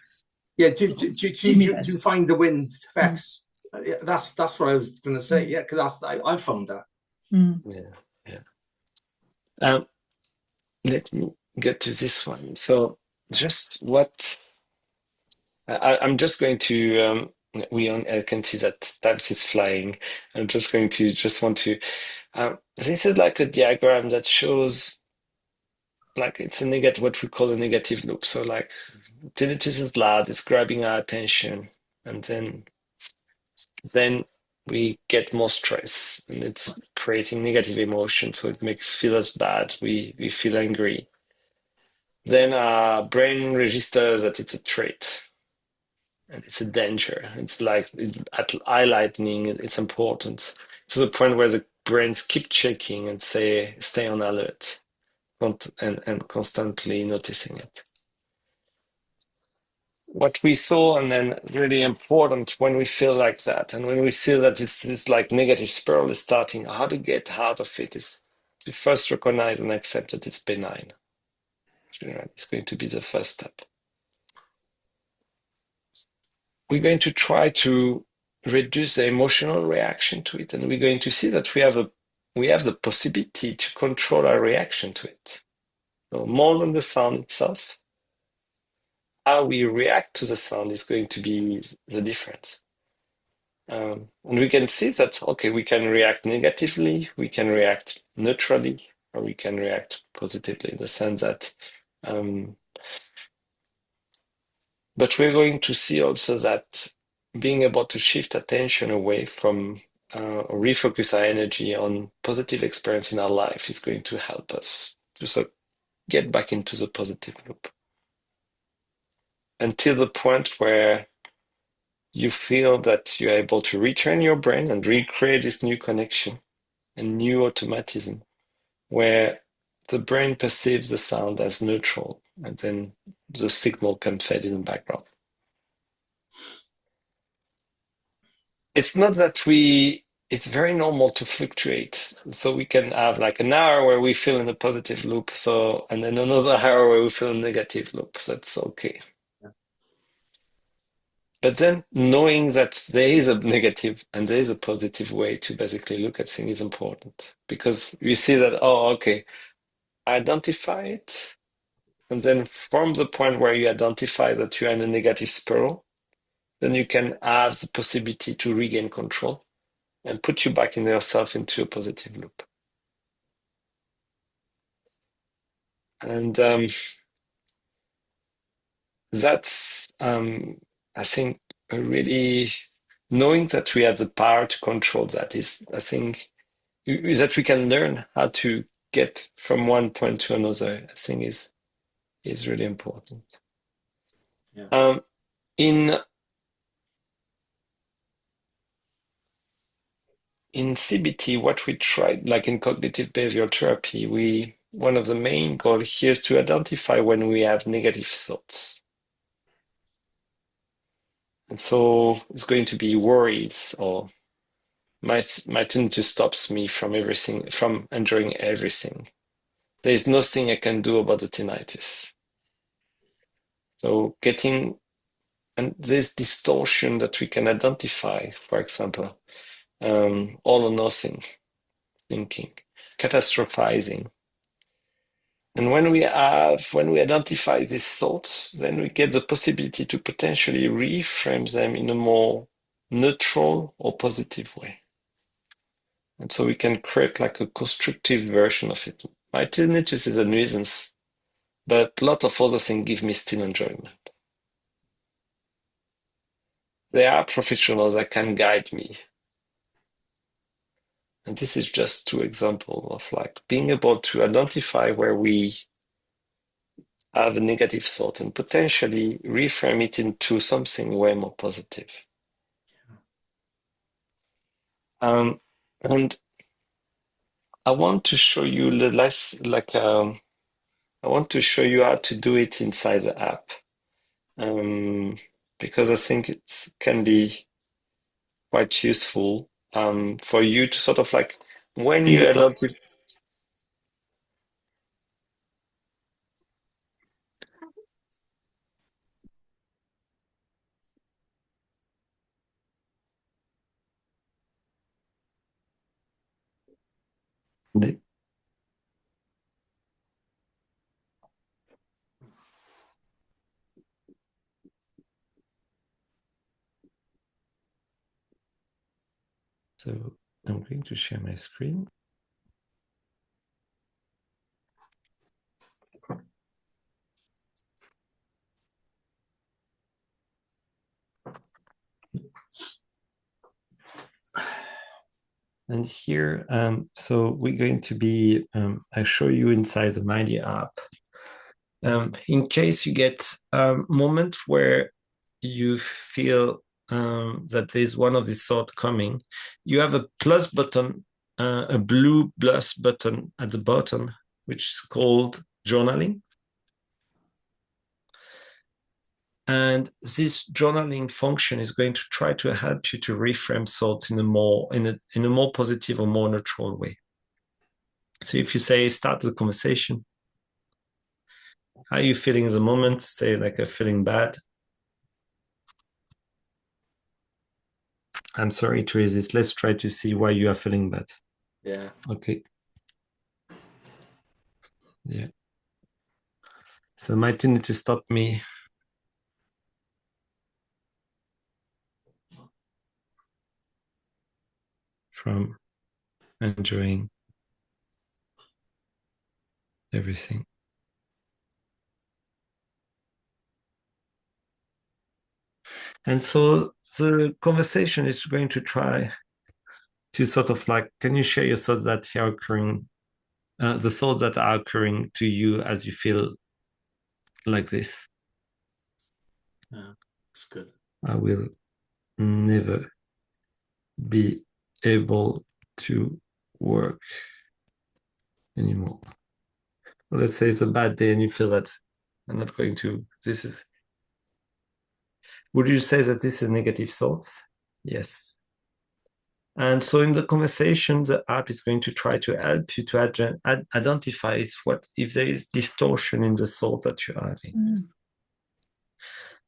Yeah. Do you
stimulus.
find the wind
Mm.
affects? Yeah, that's what I was going to say. Yeah, because I found that.
Mm.
Yeah, yeah. Um, Let me get to this one. So, just what I'm just going to. I can see that Tabs is flying. I'm just going to just want to. This is like a diagram that shows like it's a negative, what we call a negative loop. So like tinnitus is loud, it's grabbing our attention, and then we get more stress, and it's creating negative emotion. So it makes feel us bad. We feel angry. Then our brain registers that it's a trait and it's a danger. It's like at highlighting it's important to the point where the brains keep checking and say stay on alert and constantly noticing it. What we saw, and then really important when we feel like that, and when we feel that this like negative spiral is starting, how to get out of it is to first recognize and accept that it's benign. It's going to be the first step. We're going to try to reduce the emotional reaction to it, and we're going to see that we have the possibility to control our reaction to it. So more than the sound itself, how we react to the sound is going to be the difference. And we can see that, okay, we can react negatively, we can react neutrally, or we can react positively in the sense that, but we're going to see also that being able to shift attention away from or refocus our energy on positive experience in our life is going to help us to sort of get back into the positive loop until the point where you feel that you're able to retrain your brain and recreate this new connection and new automatism where the brain perceives the sound as neutral and then the signal can fade in the background. It's not that it's very normal to fluctuate. So we can have like an hour where we feel in a positive loop, and then another hour where we feel in a negative loop. So that's okay. But then knowing that there is a negative and there is a positive way to basically look at things is important because we see that, oh, okay, identify it. And then from the point where you identify that you are in a negative spiral, then you can have the possibility to regain control and put you back in yourself into a positive loop. And that's, I think, a really knowing that we have the power to control that is, I think, is that we can learn how to get from one point to another, I think is really important.
Yeah.
In CBT, what we tried, like in cognitive behavioral therapy, one of the main goals here is to identify when we have negative thoughts. And so it's going to be worries or my tinnitus stops me from everything, from enjoying everything. There is nothing I can do about the tinnitus. So and there's distortion that we can identify, for example, all or nothing thinking, catastrophizing. And when we identify these thoughts, then we get the possibility to potentially reframe them in a more neutral or positive way. And so we can create like a constructive version of it. My tinnitus is a nuisance, but a lot of other things give me still enjoyment. There are professionals that can guide me. And this is just two examples of like being able to identify where we have a negative thought and potentially reframe it into something way more positive. And I want to show you the less like I want to show you how to do it inside the app because I think it can be quite useful for you to sort of like when
In
you
the
identify. So I'm going to share my screen. And here, so we're going to be, I show you inside the Mighty app. In case you get a moment where you feel that there's one of these thoughts coming, you have a plus button, a blue plus button at the bottom, which is called journaling. And this journaling function is going to try to help you to reframe thoughts in a more positive or more neutral way. So if you say start the conversation, how are you feeling at the moment? Say like I'm feeling bad. I'm sorry to resist. Let's try to see why you are feeling bad.
Yeah.
Okay. Yeah. So might need to stop me from enjoying everything. And so the conversation is going to try to sort of like, can you share your thoughts that are occurring, the thoughts that are occurring to you as you feel like this?
Yeah, that's good.
I will never be able to work anymore. Well, let's say it's a bad day and you feel that I'm not going to, would you say that this is negative thoughts? Yes. And so in the conversation, the app is going to try to help you to identify what if there is distortion in the thought that you're having.
Mm.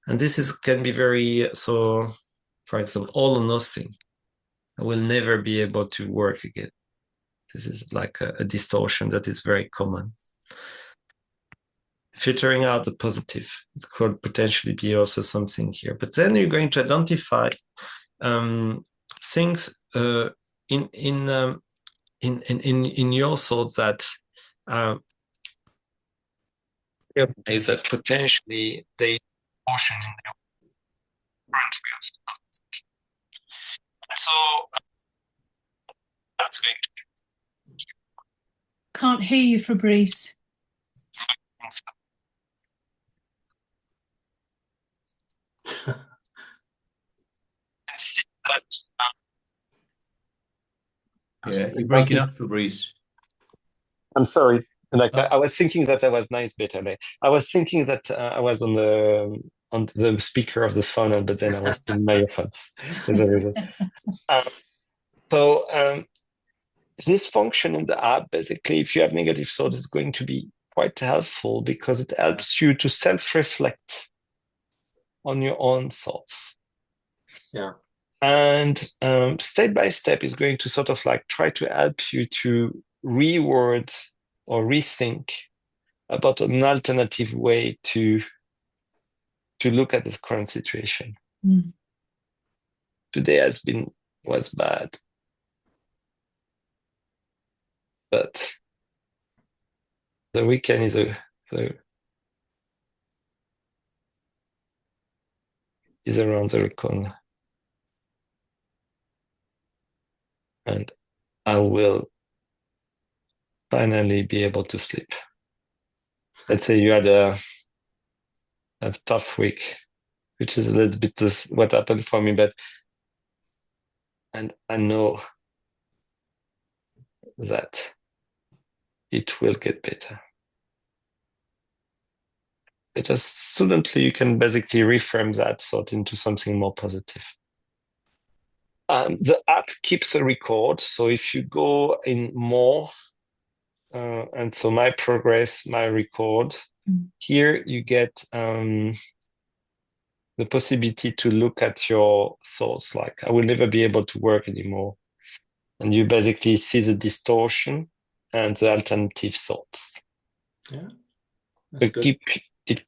And this can be very, so for example, all or nothing. I will never be able to work again. This is like a distortion that is very common. Filtering out the positive, it could potentially be also something here. But then you're going to identify things in your thought that is that potentially they portion in the current way. So that's going to
Can't hear you, Fabrice.
that
Yeah, you're breaking up, Fabrice.
I'm sorry. Like
Oh.
I was thinking that I was nice better. I was thinking that I was on the speaker of the phone, but then I was in my earphones. There's a reason. So this function in the app, basically, if you have negative thoughts, is going to be quite helpful because it helps you to self-reflect on your own thoughts.
Yeah.
And step by step is going to sort of like try to help you to reword or rethink about an alternative way to look at this current situation.
Mm.
Today was bad, but the weekend is around the corner, and I will finally be able to sleep. Let's say you had a tough week, which is a little bit what happened for me, and I know that it will get better. Because suddenly you can basically reframe that thought into something more positive. The app keeps a record. So if you go in more, and so my progress, my record, here you get the possibility to look at your thoughts, like I will never be able to work anymore. And you basically see the distortion and the alternative thoughts.
Yeah, that's good.
It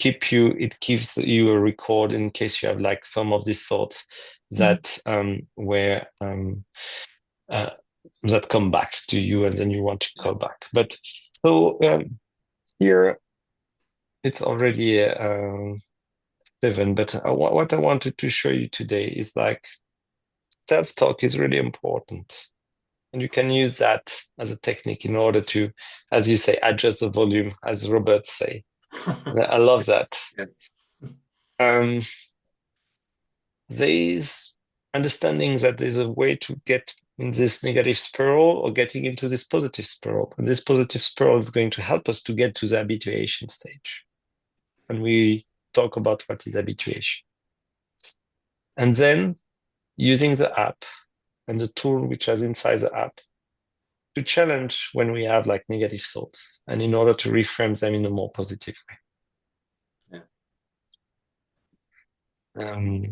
gives you a record in case you have like some of these thoughts that were that come back to you, and then you want to call back. But so here it's already 7. But what I wanted to show you today is like self-talk is really important. And you can use that as a technique in order to, as you say, adjust the volume, as Robert say. I love that.
Yeah.
Um, there's understanding that there's a way to get in this negative spiral or getting into this positive spiral. And this positive spiral is going to help us to get to the habituation stage. And we talk about what is habituation. And then using the app and the tool which is inside the app to challenge when we have like negative thoughts, and in order to reframe them in a more positive way. Yeah.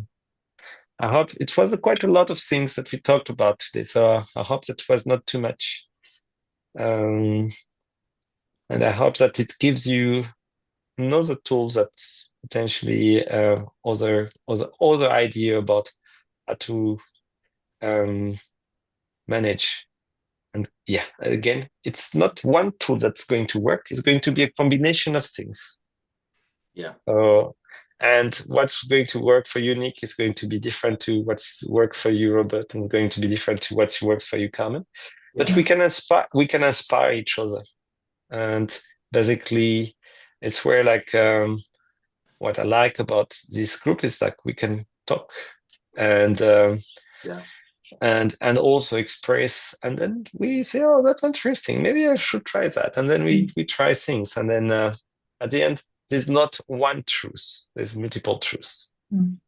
I hope it was quite a lot of things that we talked about today, so I hope that was not too much. And I hope that it gives you another tools that potentially other idea about how to manage. And yeah, again, it's not one tool that's going to work. It's going to be a combination of things.
Yeah.
And what's going to work for you, Nick, is going to be different to what's worked for you, Robert, and going to be different to what's worked for you, Carmen. But we can inspire each other. And basically, it's where like what I like about this group is like we can talk and and also express, and then we say, oh, that's interesting. Maybe I should try that. And then we try things, and then at the end, there's not one truth. There's multiple truths.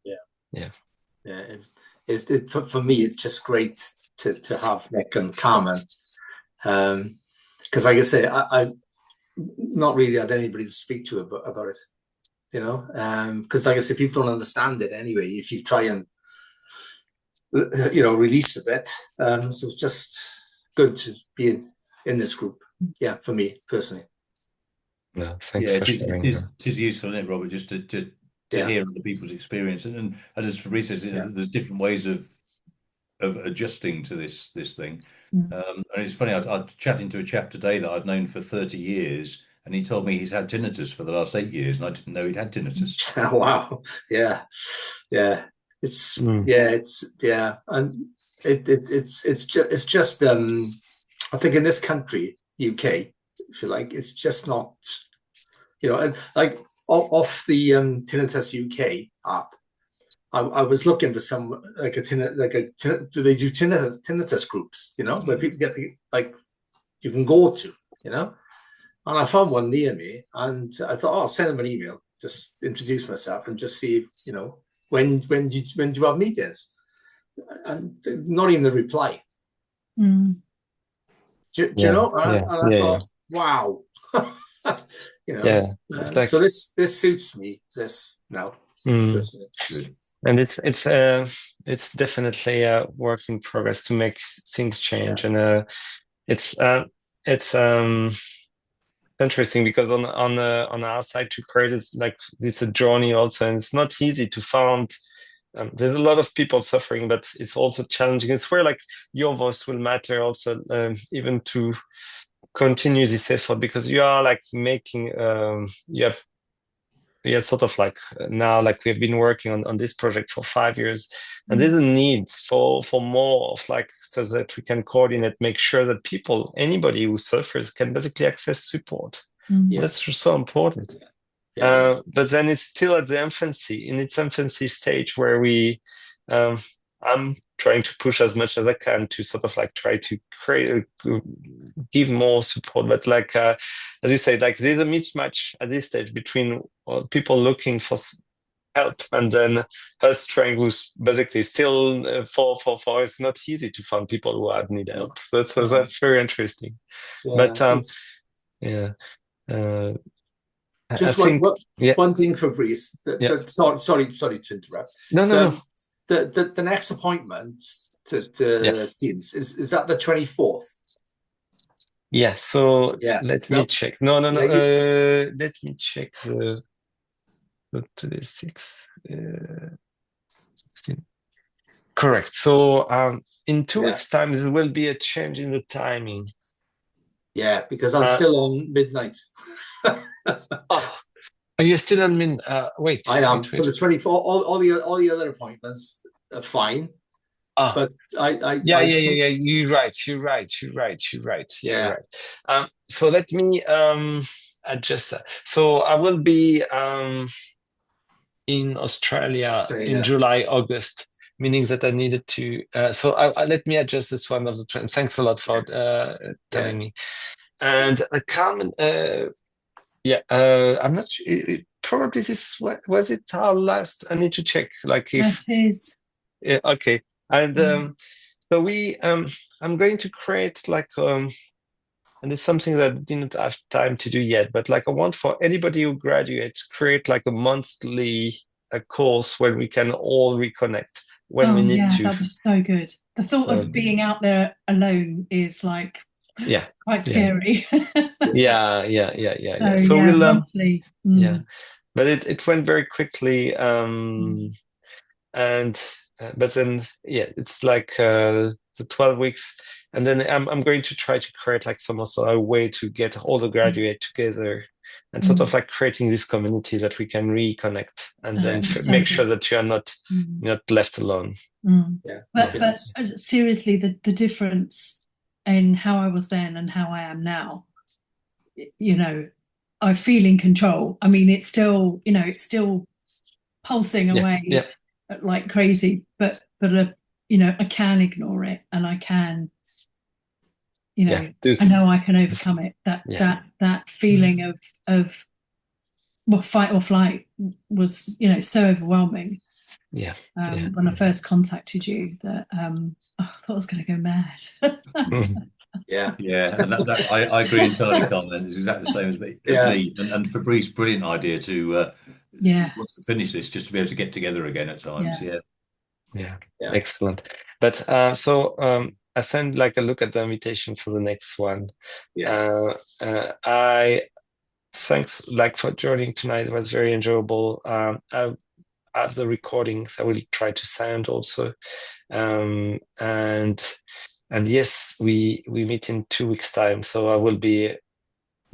Yeah. For me, it's just great to have Nick and Carmen, because like I say, I not really had anybody to speak to about it, you know, because like I say, people don't understand it anyway. If you try and release a bit, so it's just good to be in this group. Yeah, for me personally.
No, thanks for sharing.
It is useful, isn't it, Robert, just to hear other people's experience, and as Fabrice says, there's different ways of adjusting to this thing. And it's funny, I was chatting to a chap today that I'd known for 30 years, and he told me he's had tinnitus for the last 8 years, and I didn't know he'd had tinnitus.
Wow. Yeah. It's and it's just I think in this country, UK, if you like, it's just not, like off the Tinnitus UK app. I was looking for some do they do tinnitus groups, where people get like you can go to, and I found one near me, and I thought, I'll send them an email, just introduce myself and just see, when do you have meetings, and not even a reply. Do you know? And I thought, wow. So this suits me now.
And it's definitely a work in progress to make things change, and it's interesting because on our side to create it's a journey also, and it's not easy to find. There's a lot of people suffering, but it's also challenging. It's where like your voice will matter also, even to continue this effort, because you are like making sort of like now, like we've been working on this project for 5 years, and there's a need for more of like, so that we can coordinate, make sure that anybody who suffers can basically access support. That's just so important. But then it's still at the in its infancy stage, where I'm trying to push as much as I can to sort of like try to give more support. But like, as you say, like there's a mismatch at this stage between people looking for help and then us trying, who's basically still for it's not easy to find people who need help. So that's very interesting. But
just one thing, Fabrice. Sorry to interrupt.
No.
The next appointment to Teams is that the 24th?
Yeah, so
Yeah.
let me
No.
check. No, no, no.
Yeah,
Let me check today's 16. Correct. So in 2 weeks' time, there will be a change in the timing.
yeah, because I'm
Uh,
still on midnight.
oh, are you still on min? Wait,
I am
wait,
for
wait.
the 24. All the other appointments are fine,
Ah,
but
yeah,
I
yeah, yeah,
some
yeah. You're right. You're right. You're right. You're right. Yeah, you're
yeah,
right. So let me adjust that. So I will be in Australia in
Australia.
July, August, meaning that I needed to. So let me adjust this one of the trends. Thanks a lot for
Yeah,
telling me. And Carmen, yeah, I'm not sure. Probably this was it our last. I need to check. Like if
That is.
yeah, okay. And
Mm.
so I'm going to create like and it's something that I didn't have time to do yet, but like I want for anybody who graduates, create like a monthly course where we can all reconnect when we
Oh
need
yeah,
to.
that was so good. The thought of
Um,
being out there alone is like
yeah,
quite
yeah,
scary.
yeah, yeah, yeah, yeah,
So
yeah. So
yeah,
we'll
monthly.
yeah,
Mm,
but it went very quickly.
mm,
And but then yeah, it's like the 12 weeks, and then I'm going to try to create like some also a way to get all the
mm,
graduate together and sort of
mm.
like creating this community that we can reconnect and
Oh,
then
it was so
make sure
good.
that you are not
Mm,
left alone.
mm.
yeah, that'd
But
be
Yeah,
but
nice.
seriously, the difference in how I was then and how I am now, you know, I feel in control. I mean, it's still, it's still pulsing
yeah, yeah,
away like crazy, but I can ignore it and I can,
yeah.
I know
This,
I can overcome it. That
yeah,
that that feeling of well, fight or flight was, so overwhelming.
yeah, yeah.
When I first contacted you, that I thought I was going to go mad.
Mhm.
Yeah,
Yeah, and I agree entirely, Colin. It's exactly the same as me. As
yeah,
me. And Fabrice, brilliant idea to
Yeah,
once we finish this, just to be able to get together again at times.
yeah,
Yeah,
Yeah,
yeah,
excellent. But so I send like a look at the invitation for the next one.
yeah.
I thanks like for joining tonight. It was very enjoyable. I have the recordings. I will try to sound also. Um, and and yes, we meet in 2 weeks' time. So I will be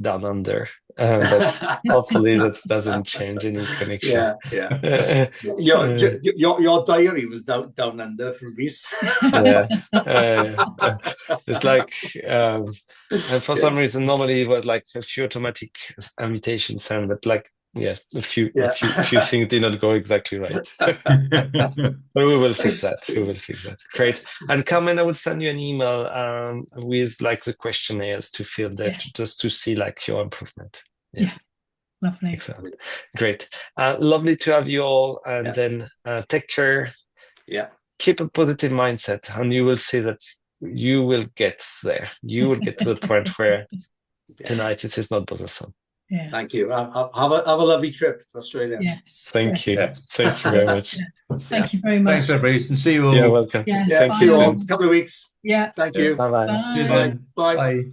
down under. But hopefully that doesn't change any connection.
Yeah, yeah.
Uh,
Your diary was down under for Reese.
yeah, it's like, and for some
Yeah,
reason, normally it was like a few automatic invitations sent, but like, yeah,
yeah.
few things did not go exactly right. But we will fix that. We will fix that.
Yeah,
Great. And Carmen, I will send you an email with like the questionnaires to fill that,
yeah,
just to see like your improvement. Yeah,
yeah, lovely.
excellent. Great. Lovely to have you all, and
yeah,
then take care,
yeah,
keep a positive mindset, and you will see that you will get there. You will get to the point where
yeah.
tinnitus is not bothersome.
Yeah,
Thank you. Have a lovely trip to Australia.
yes, yes,
Thank you.
yeah.
Thank you very much.
yeah.
Yeah,
Thank you very
Thanks,
much.
Fabrice, and see you
You're
all.
welcome.
Yes,
yeah.
Thank
bye
See
you
you all in
soon.
a
all.
couple of weeks.
Yeah,
Thank
Yeah.
you.
Bye bye.
Cheers,
bye.
Bye.
then.
Bye.
Bye.